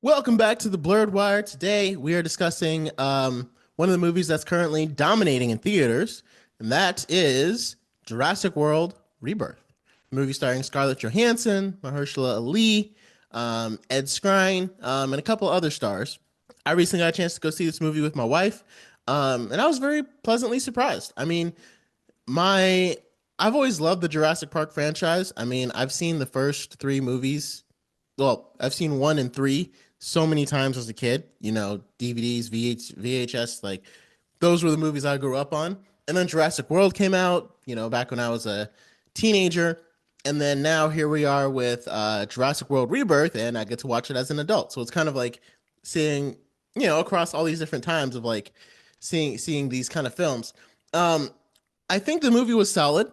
Welcome back to the Blurred Wire. Today we are discussing one of the movies that's currently dominating in theaters, and that is Jurassic World Rebirth. A movie starring Scarlett Johansson, Mahershala Ali, Ed Skrein, and a couple other stars. I recently got a chance to go see this movie with my wife, and I was very pleasantly surprised. My I've always loved the Jurassic Park franchise. I've seen the first three movies. Well, I've seen one and three so many times as a kid. DVDs, VHS, like those were the movies I grew up on. And then Jurassic World came out, back when I was a teenager. And then now here we are with Jurassic World Rebirth, and I get to watch it as an adult. So it's kind of like seeing, across all these different times of like seeing these kind of films. Um, I think the movie was solid.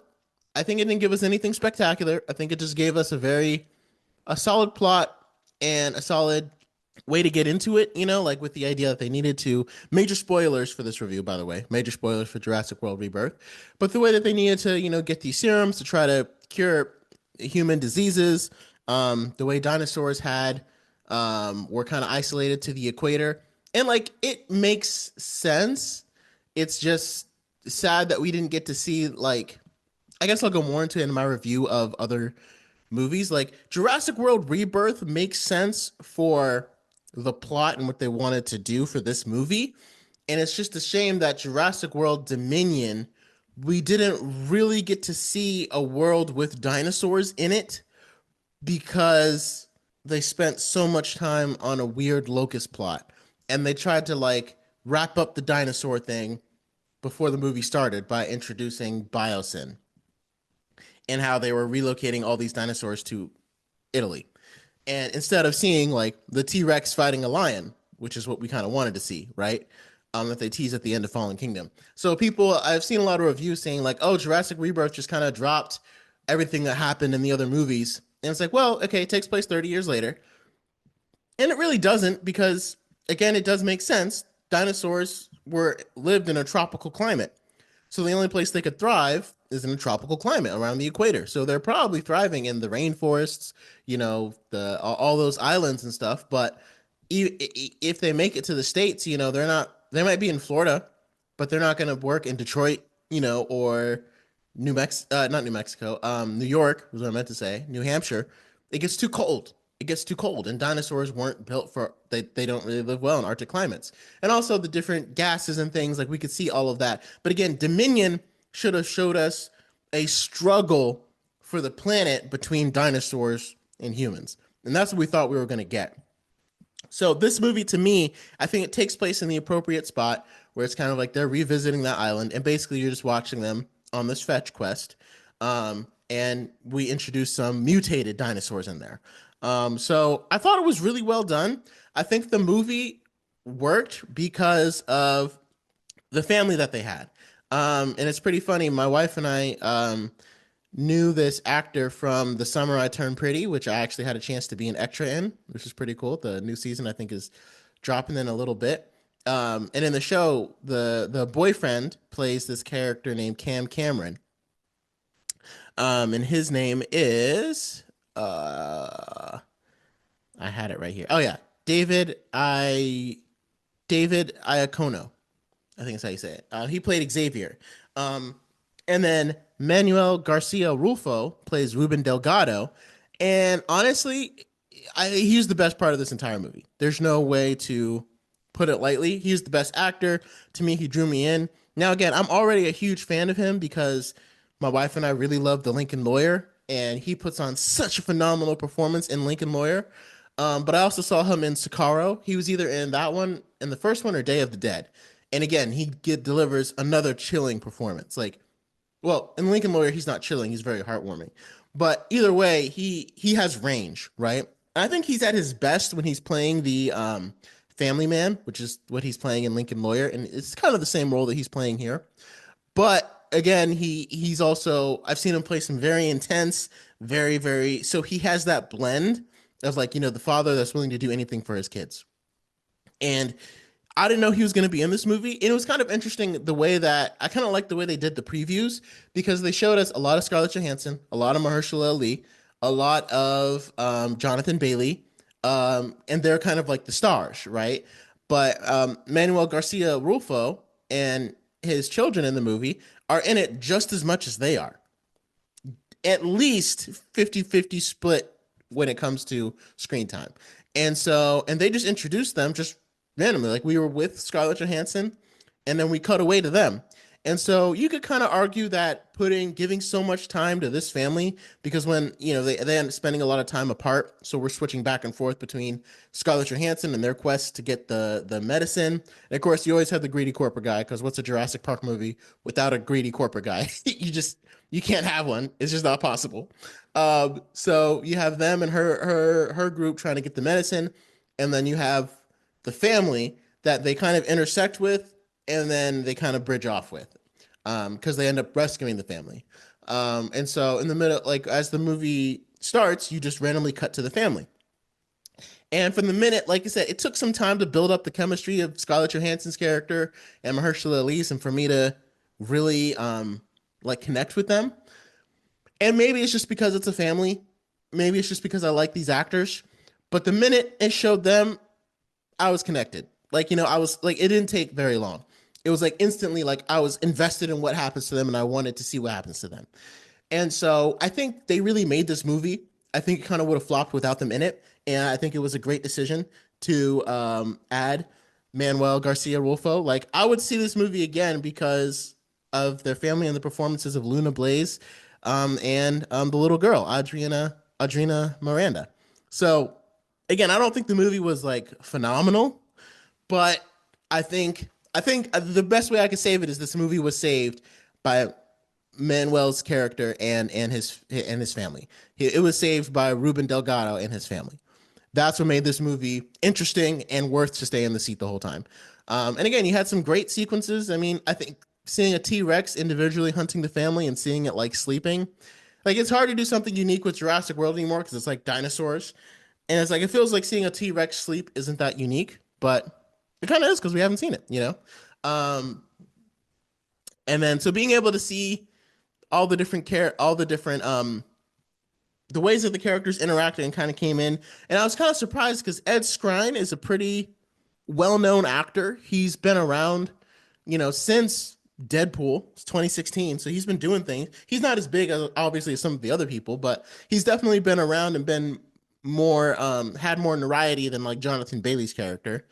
I think it didn't give us anything spectacular. I think it just gave us a solid plot and a solid way to get into it, like with the idea that they needed to, major spoilers for this review, by the way, major spoilers for Jurassic World Rebirth, but the way that they needed to, get these serums to try to cure human diseases, the way dinosaurs were kind of isolated to the equator. And like, it makes sense. It's just sad that we didn't get to see, like, I guess I'll go more into it in my review of other movies. Like Jurassic World Rebirth makes sense for the plot and what they wanted to do for this movie. And it's just a shame that Jurassic World Dominion, we didn't really get to see a world with dinosaurs in it because they spent so much time on a weird locust plot. And they tried to like wrap up the dinosaur thing before the movie started by introducing Biosyn and how they were relocating all these dinosaurs to Italy. And instead of seeing like the T-Rex fighting a lion, which is what we kind of wanted to see, right? That they tease at the end of Fallen Kingdom. So I've seen a lot of reviews saying like, oh, Jurassic Rebirth just kind of dropped everything that happened in the other movies. And it's like, well, okay, it takes place 30 years later. And it really doesn't because, again, it does make sense. Dinosaurs lived in a tropical climate. So the only place they could thrive is in a tropical climate around the equator. So they're probably thriving in the rainforests, the all those islands and stuff. But if they make it to the States, they're not. They might be in Florida, but they're not going to work in Detroit, or not New Mexico, New York was what I meant to say, New Hampshire. It gets too cold. It gets too cold, and dinosaurs weren't built for. They don't really live well in Arctic climates, and also the different gases and things. Like we could see all of that, but again, Dominion should have showed us a struggle for the planet between dinosaurs and humans, and that's what we thought we were going to get. So this movie, to me, I think it takes place in the appropriate spot where it's kind of like they're revisiting that island, and basically you're just watching them on this fetch quest. And we introduced some mutated dinosaurs in there. So I thought it was really well done. I think the movie worked because of the family that they had. And it's pretty funny. My wife and I knew this actor from The Summer I Turned Pretty, which I actually had a chance to be an extra in, which is pretty cool. The new season, I think, is dropping in a little bit. And in the show, the boyfriend plays this character named Cam Cameron. And his name is I had it right here. Oh yeah, David Iacono. I think that's how you say it. He played Xavier. And then Manuel Garcia-Rulfo plays Ruben Delgado. And honestly, he's the best part of this entire movie. There's no way to put it lightly. He's the best actor. To me, he drew me in. Now, again, I'm already a huge fan of him because my wife and I really love The Lincoln Lawyer, and he puts on such a phenomenal performance in Lincoln Lawyer. But I also saw him in Sicario. He was either in that one, in the first one, or Day of the Dead. And again, delivers another chilling performance. Like, well, in Lincoln Lawyer, he's not chilling; he's very heartwarming. But either way, he has range, right? I think he's at his best when he's playing the family man, which is what he's playing in Lincoln Lawyer, and it's kind of the same role that he's playing here. But again, he's also, I've seen him play some very intense, very very. So he has that blend of like the father that's willing to do anything for his kids, and I didn't know he was going to be in this movie. And it was kind of interesting the way that I kind of like the way they did the previews because they showed us a lot of Scarlett Johansson, a lot of Mahershala Ali, a lot of Jonathan Bailey. and they're kind of like the stars, right? But Manuel Garcia-Rulfo and his children in the movie are in it just as much as they are. At least 50-50 split when it comes to screen time. And they just introduced them just randomly. Like we were with Scarlett Johansson and then we cut away to them. And so you could kind of argue that giving so much time to this family, because when, they end up spending a lot of time apart. So we're switching back and forth between Scarlett Johansson and their quest to get the medicine. And of course, you always have the greedy corporate guy, because what's a Jurassic Park movie without a greedy corporate guy? You can't have one. It's just not possible. So you have them and her group trying to get the medicine. And then you have the family that they kind of intersect with, and then they kind of bridge off with, because they end up rescuing the family. And so in the middle, like as the movie starts, you just randomly cut to the family. And from the minute, like I said, it took some time to build up the chemistry of Scarlett Johansson's character and Mahershala Ali, and for me to really like connect with them. And maybe it's just because it's a family. Maybe it's just because I like these actors. But the minute it showed them, I was connected. Like, I was like, it didn't take very long. It was like instantly, like I was invested in what happens to them and I wanted to see what happens to them. And so I think they really made this movie. I think it kind of would have flopped without them in it. And I think it was a great decision to add Manuel Garcia-Rulfo. Like I would see this movie again because of their family and the performances of Luna Blaze, and the little girl, Adrina Miranda. So again, I don't think the movie was like phenomenal, but I think the best way I could save it is this movie was saved by Manuel's character and his family. It was saved by Ruben Delgado and his family. That's what made this movie interesting and worth to stay in the seat the whole time. And again, you had some great sequences. I mean, I think seeing a T-Rex individually hunting the family and seeing it like sleeping, like it's hard to do something unique with Jurassic World anymore because it's like dinosaurs. And it's like, it feels like seeing a T-Rex sleep isn't that unique, but it kind of is because we haven't seen it. And then so being able to see all the different the ways that the characters interacted and kind of came in, and I was kind of surprised because Ed Skrein is a pretty well-known actor. He's been around, since Deadpool. It's 2016, so he's been doing things. He's not as big as obviously as some of the other people, but he's definitely been around and been more had more notoriety than like Jonathan Bailey's character.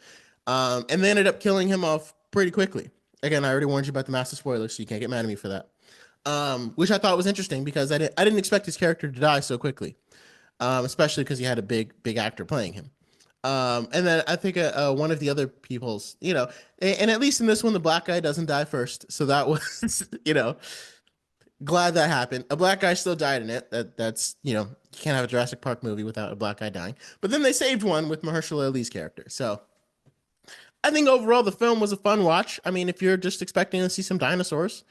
And they ended up killing him off pretty quickly. Again, I already warned you about the massive spoilers, so you can't get mad at me for that. Which I thought was interesting because I didn't expect his character to die so quickly, especially because he had a big actor playing him. And then I think one of the other people's, and at least in this one, the black guy doesn't die first. So that was, glad that happened. A black guy still died in it. That's, you can't have a Jurassic Park movie without a black guy dying. But then they saved one with Mahershala Ali's character. So I think overall the film was a fun watch. I mean, if you're just expecting to see some dinosaurs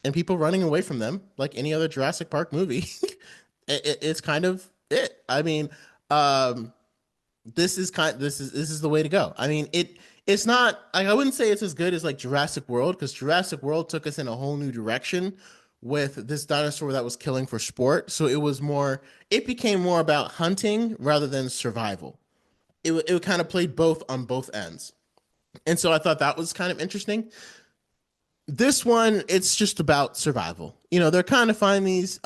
and people running away from them, like any other Jurassic Park movie, it's kind of it. I mean, this is the way to go. I mean, it's not like, I wouldn't say it's as good as like Jurassic World, because Jurassic World took us in a whole new direction with this dinosaur that was killing for sport. So it became more about hunting rather than survival. It kind of played both on both ends. And so I thought that was kind of interesting. This one, it's just about survival. They're kind of finding these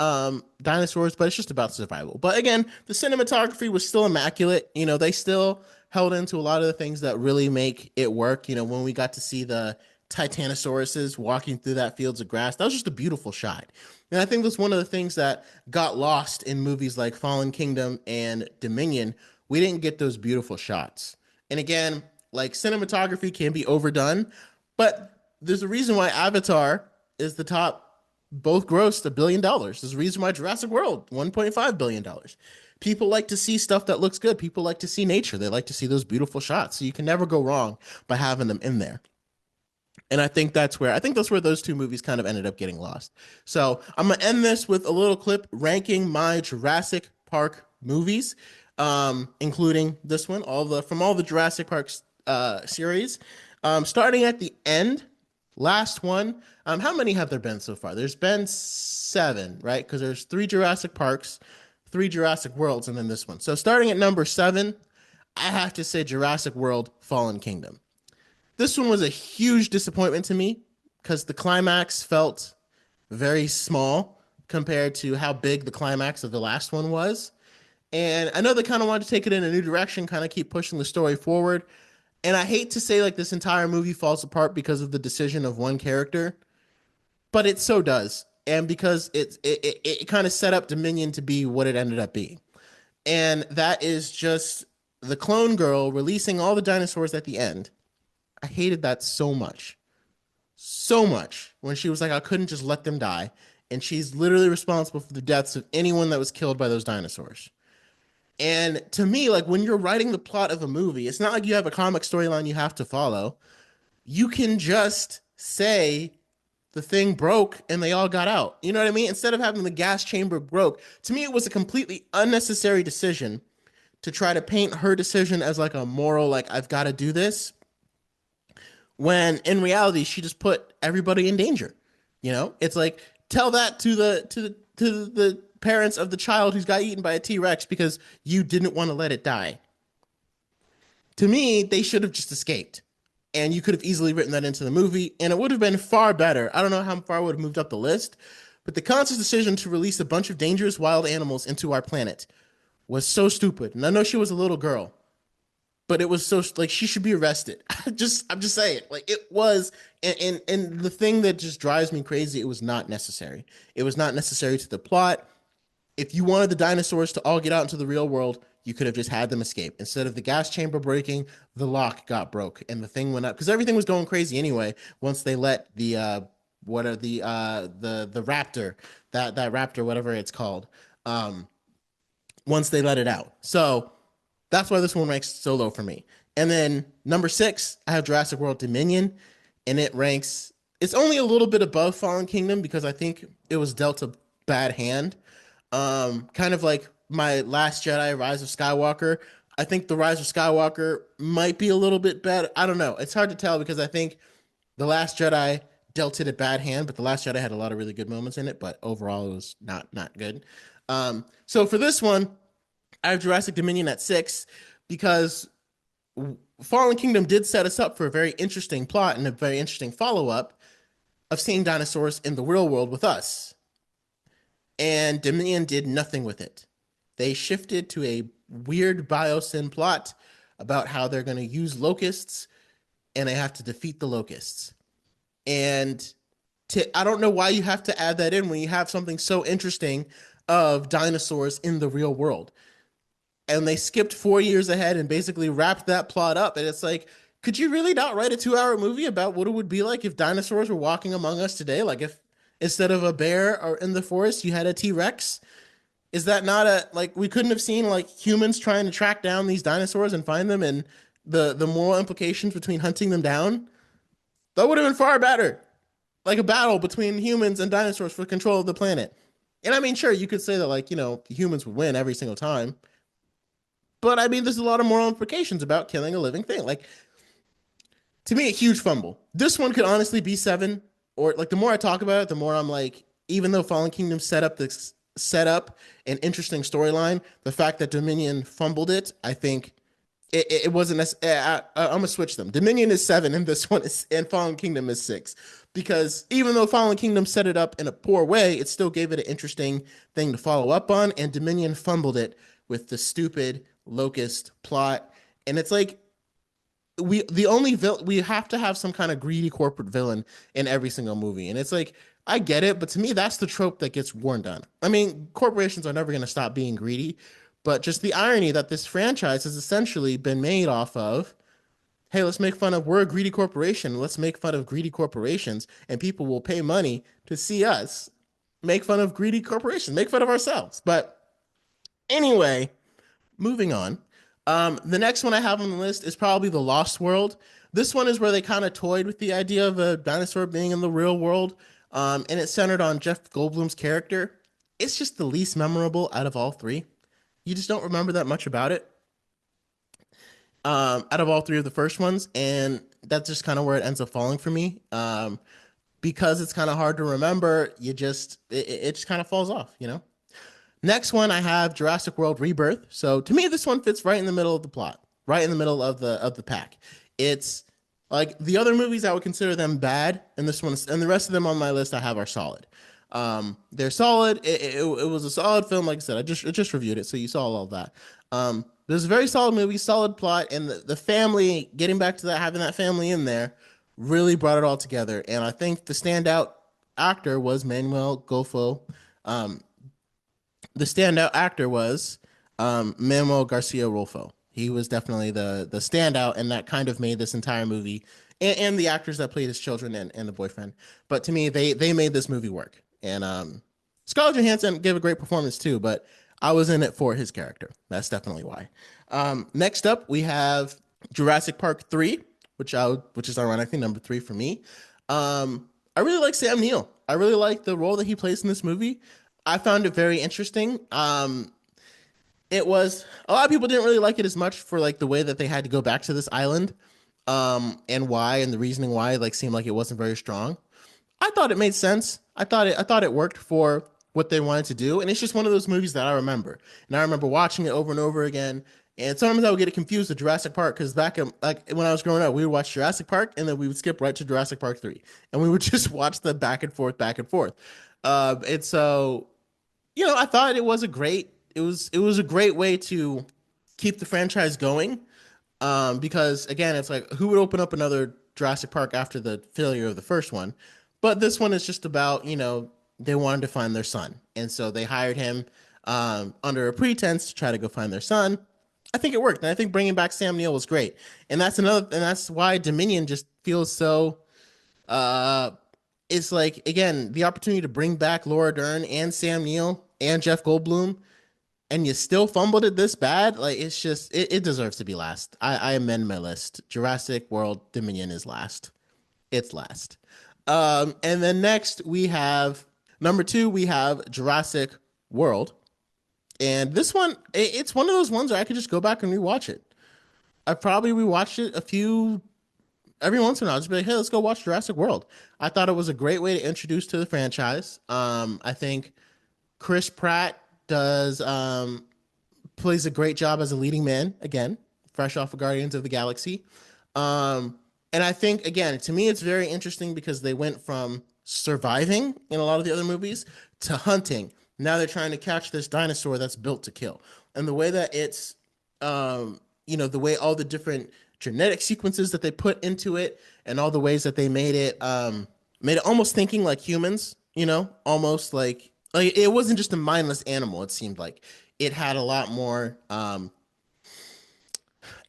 dinosaurs, but it's just about survival. But again, the cinematography was still immaculate. They still held into a lot of the things that really make it work. When we got to see the Titanosauruses walking through that fields of grass, that was just a beautiful shot. And I think that's one of the things that got lost in movies like Fallen Kingdom and Dominion. We didn't get those beautiful shots. And again, like cinematography can be overdone, but there's a reason why Avatar is the top, both grossed $1 billion. There's a reason why Jurassic World, $1.5 billion. People like to see stuff that looks good. People like to see nature. They like to see those beautiful shots. So you can never go wrong by having them in there. And I think that's where those two movies kind of ended up getting lost. So I'm going to end this with a little clip ranking my Jurassic Park movies, including this one, from all the Jurassic Park series. Starting at the end, last one. How many have there been so far? There's been 7, right? Because there's 3 Jurassic Parks. three Jurassic Worlds, and then this one. So starting at number 7, I have to say Jurassic World Fallen Kingdom. This one was a huge disappointment to me because the climax felt very small compared to how big the climax of the last one was. And I know they kind of wanted to take it in a new direction, kind of keep pushing the story forward. And I hate to say like this entire movie falls apart because of the decision of one character, but it so does. And because it kind of set up Dominion to be what it ended up being. And that is just the clone girl releasing all the dinosaurs at the end. I hated that so much. So much. When she was like, I couldn't just let them die. And she's literally responsible for the deaths of anyone that was killed by those dinosaurs. And to me, like when you're writing the plot of a movie, it's not like you have a comic storyline you have to follow. You can just say the thing broke and they all got out. You know what I mean? Instead of having the gas chamber broke, to me, it was a completely unnecessary decision to try to paint her decision as like a moral, like I've got to do this. When in reality, she just put everybody in danger. You know, it's like tell that to the parents of the child who's got eaten by a T-Rex because you didn't want to let it die. To me, they should have just escaped. And you could have easily written that into the movie, and it would have been far better. I don't know how far it would have moved up the list, but the conscious decision to release a bunch of dangerous wild animals into our planet was so stupid. And I know she was a little girl, but it was so like she should be arrested. I'm just saying, like it was, and the thing that just drives me crazy, it was not necessary. It was not necessary to the plot. If you wanted the dinosaurs to all get out into the real world, you could have just had them escape. Instead of the gas chamber breaking, the lock got broke and the thing went up because everything was going crazy anyway. Once they let the the raptor, that raptor, whatever it's called, once they let it out. So that's why this one ranks so low for me. And then number 6, I have Jurassic World Dominion, and it ranks. It's only a little bit above Fallen Kingdom because I think it was dealt a bad hand. Kind of like my Last Jedi, Rise of Skywalker. I think the Rise of Skywalker might be a little bit better. I don't know. It's hard to tell because I think the Last Jedi dealt it a bad hand, but the Last Jedi had a lot of really good moments in it. But overall, it was not good. So for this one, I have Jurassic Dominion at 6 because Fallen Kingdom did set us up for a very interesting plot and a very interesting follow up of seeing dinosaurs in the real world with us. And Dominion did nothing with it. They shifted to a weird biosyn plot about how they're going to use locusts and they have to defeat the locusts. And I don't know why you have to add that in when you have something so interesting of dinosaurs in the real world. And they skipped 4 years ahead and basically wrapped that plot up. And it's like, could you really not write a 2-hour movie about what it would be like if dinosaurs were walking among us today? Like if instead of a bear or in the forest, you had a T-Rex? Is that not like we couldn't have seen like humans trying to track down these dinosaurs and find them and the moral implications between hunting them down? That would have been far better. Like a battle between humans and dinosaurs for control of the planet. And I mean, sure, you could say that like, humans would win every single time. But I mean, there's a lot of moral implications about killing a living thing. Like, to me, a huge fumble. This one could honestly be 7. Or like the more I talk about it, the more I'm like, even though Fallen Kingdom set up an interesting storyline, the fact that Dominion fumbled it, I think it wasn't. I'm gonna switch them. Dominion is 7, and this one is, and Fallen Kingdom is 6, because even though Fallen Kingdom set it up in a poor way, it still gave it an interesting thing to follow up on, and Dominion fumbled it with the stupid locust plot, and it's like. We have to have some kind of greedy corporate villain in every single movie. And it's like, I get it, but to me, that's the trope that gets worn down. I mean, corporations are never going to stop being greedy, but just the irony that this franchise has essentially been made off of, hey, let's make fun of, we're a greedy corporation. Let's make fun of greedy corporations, and people will pay money to see us make fun of greedy corporations, make fun of ourselves. But anyway, moving on. The next one I have on the list is probably The Lost World. This one is where they kind of toyed with the idea of a dinosaur being in the real world, and it's centered on Jeff Goldblum's character. It's just the least memorable out of all 3. You just don't remember that much about it out of all 3 of the first ones, and that's just kind of where it ends up falling for me. Because it's kind of hard to remember, it just kind of falls off, Next one, I have Jurassic World Rebirth. So to me, this one fits right in the middle of the plot, right in the middle of the pack. It's like the other movies I would consider them bad, and this one and the rest of them on my list I have are solid. They're solid. It was a solid film, like I said. I just reviewed it, so you saw all of that. There's a very solid movie, solid plot, and the family. Getting back to that, having that family in there really brought it all together. And I think the standout actor was Manuel Golfo. Um, the standout actor was Manuel Garcia-Rulfo. He was definitely the standout, and that kind of made this entire movie and the actors that played his children and the boyfriend. But to me, they made this movie work. And Scarlett Johansson gave a great performance too, but I was in it for his character. That's definitely why. Next up, we have Jurassic Park 3, which is ironically number 3 for me. I really like Sam Neill. I really like the role that he plays in this movie. I found it very interesting. It was a lot of people didn't really like it as much for like the way that they had to go back to this island, and why, and the reasoning why like seemed like it wasn't very strong. I thought it made sense. I thought it worked for what they wanted to do, and it's just one of those movies that I remember, and I remember watching it over and over again. And sometimes I would get it confused with Jurassic Park because back in, like when I was growing up, we would watch Jurassic Park and then we would skip right to Jurassic Park 3, and we would just watch the back and forth, back and forth. And so, I thought it was a great way to keep the franchise going. Because again, it's like who would open up another Jurassic Park after the failure of the first one? But this one is just about, they wanted to find their son. And so they hired him under a pretense to try to go find their son. I think it worked. And I think bringing back Sam Neill was great. And that's why Dominion just feels so, it's like, again, the opportunity to bring back Laura Dern and Sam Neill and Jeff Goldblum, and you still fumbled it this bad. Like, it's just, it deserves to be last. I amend my list. Jurassic World Dominion is last. It's last. And then next we have number 2, we have Jurassic World. And this one, it's one of those ones where I could just go back and rewatch it. I've probably rewatched it every once in a while. I'll just be like, hey, let's go watch Jurassic World. I thought it was a great way to introduce to the franchise. I think Chris Pratt plays a great job as a leading man, again, fresh off of Guardians of the Galaxy. And I think, again, to me, it's very interesting because they went from surviving in a lot of the other movies to hunting. Now they're trying to catch this dinosaur that's built to kill. And the way that it's, the way all the different genetic sequences that they put into it and all the ways that they made it almost thinking like humans, almost like it wasn't just a mindless animal. It seemed like it had a lot more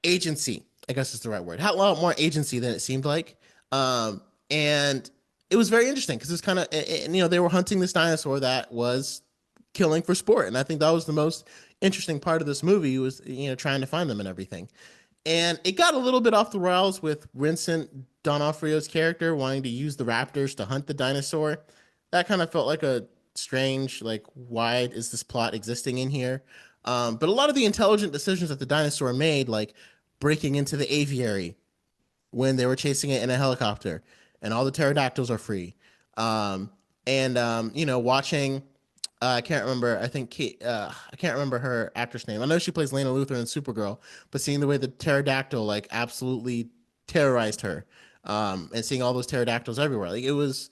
agency, I guess is the right word. Had a lot more agency than it seemed like. And it was very interesting because it's kind of, they were hunting this dinosaur that was killing for sport. And I think that was the most interesting part of this movie was, trying to find them and everything. And it got a little bit off the rails with Vincent D'Onofrio's character wanting to use the raptors to hunt the dinosaur. That kind of felt like a strange, like, why is this plot existing in here? But a lot of the intelligent decisions that the dinosaur made, like breaking into the aviary when they were chasing it in a helicopter and all the pterodactyls are free. Watching, I can't remember, I can't remember her actress name. I know she plays Lena Luthor in Supergirl, but seeing the way the pterodactyl like absolutely terrorized her, and seeing all those pterodactyls everywhere, like it was,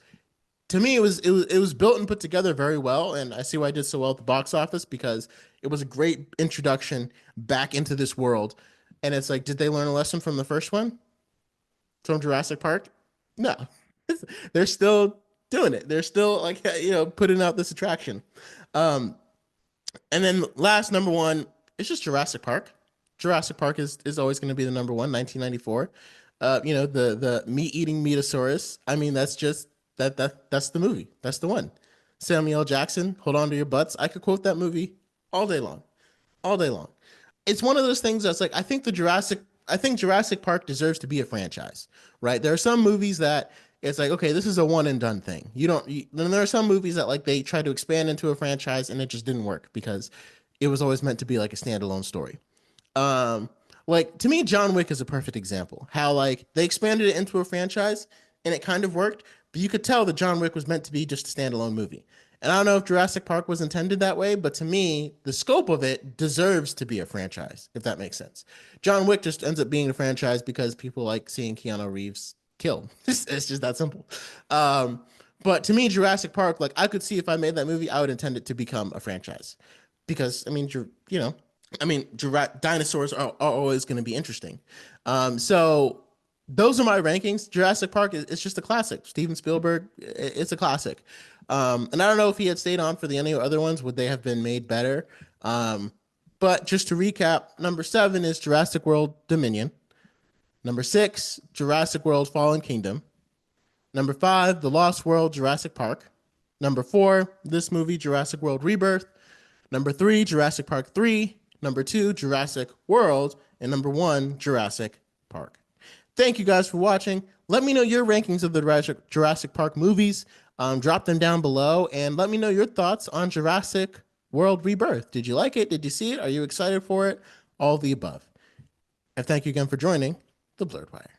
to me, it was built and put together very well. And I see why it did so well at the box office because it was a great introduction back into this world. And it's like, did they learn a lesson from the first one? From Jurassic Park? No. They're still doing it. They're still like, putting out this attraction. And then last, number 1, it's just Jurassic Park. Jurassic Park is always going to be the number 1, 1994. The meat-eating Metasaurus. I mean, that's just, that's the movie. That's the one. Samuel L. Jackson, hold on to your butts. I could quote that movie all day long. All day long. It's one of those things that's like, I think Jurassic Park deserves to be a franchise, right? There are some movies that it's like, okay, this is a one and done thing. Then there are some movies that like they try to expand into a franchise and it just didn't work because it was always meant to be like a standalone story. Like to me, John Wick is a perfect example. How like they expanded it into a franchise and it kind of worked, but you could tell that John Wick was meant to be just a standalone movie. And I don't know if Jurassic Park was intended that way, but to me, the scope of it deserves to be a franchise, if that makes sense. John Wick just ends up being a franchise because people like seeing Keanu Reeves killed. It's just that simple. But to me, Jurassic Park, like I could see if I made that movie, I would intend it to become a franchise because I mean, dinosaurs are always going to be interesting. So those are my rankings. Jurassic Park it's just a classic. Steven Spielberg, it's a classic. And I don't know if he had stayed on for the any other ones, would they have been made better? But just to recap, number 7 is Jurassic World Dominion. Number 6, Jurassic World Fallen Kingdom. Number 5, The Lost World, Jurassic Park. Number 4, this movie, Jurassic World Rebirth. Number 3, Jurassic Park 3. Number 2, Jurassic World. And number 1, Jurassic Park. Thank you guys for watching. Let me know your rankings of the Jurassic Park movies. Drop them down below and let me know your thoughts on Jurassic World Rebirth. Did you like it? Did you see it? Are you excited for it? All of the above. And thank you again for joining The Blurred Wire.